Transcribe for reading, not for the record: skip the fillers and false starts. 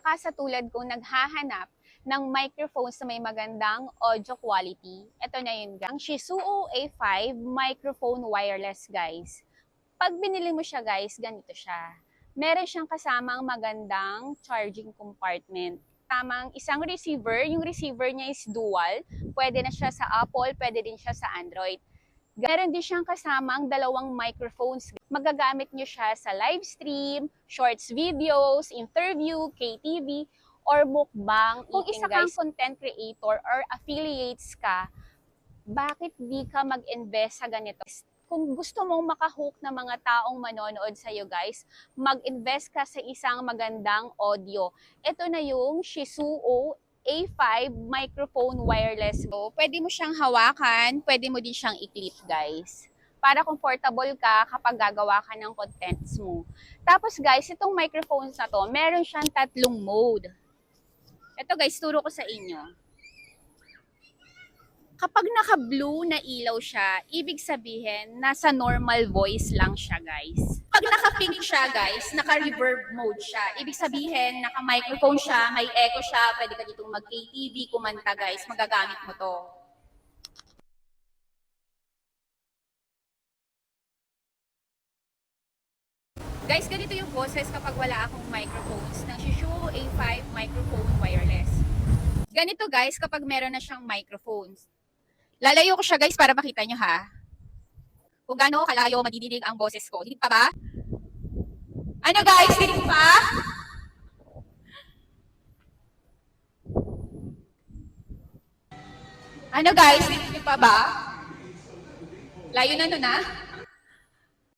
baka sa tulad kong naghahanap ng microphones na may magandang audio quality, ito na yun guys. Ang Shisuo A5 microphone wireless guys. Pag binili mo siya guys, ganito siya. Meron siyang kasamang magandang charging compartment. Tamang isang receiver, yung receiver niya is dual. Pwede na siya sa Apple, pwede din siya sa Android. Meron din siyang kasamang dalawang microphones. Magagamit nyo siya sa live stream, shorts videos, interview, KTV, or mukbang. Kung isa kang content creator or affiliates ka, bakit di ka mag-invest sa ganito? Kung gusto mong makahook ng mga taong manonood sa'yo guys, mag-invest ka sa isang magandang audio. Ito na yung Shisuo A5 microphone wireless. So, pwede mo siyang hawakan, pwede mo din siyang i-clip guys. Para comfortable ka kapag gagawa ka ng contents mo. Tapos guys, itong microphones na to, meron siyang tatlong mode. Ito guys, turo ko sa inyo. Kapag naka-blue na ilaw siya, ibig sabihin, nasa normal voice lang siya, guys. Pag naka-pink siya, guys, naka-reverb mode siya. Ibig sabihin, naka-microphone siya, may echo siya, pwede ka ditong mag-KTV, kumanta, guys, magagamit mo to. Guys, ganito yung boses kapag wala akong microphones ng Shisuo A5 microphone wireless. Ganito, guys, kapag meron na siyang microphones. Lalayo ko siya guys para makita nyo ha. Kung gaano kalayo madidinig ang boses ko. Dinig pa ba? Ano guys? Dinig pa? Ano guys? Dinig pa ba? Layo na nun ha?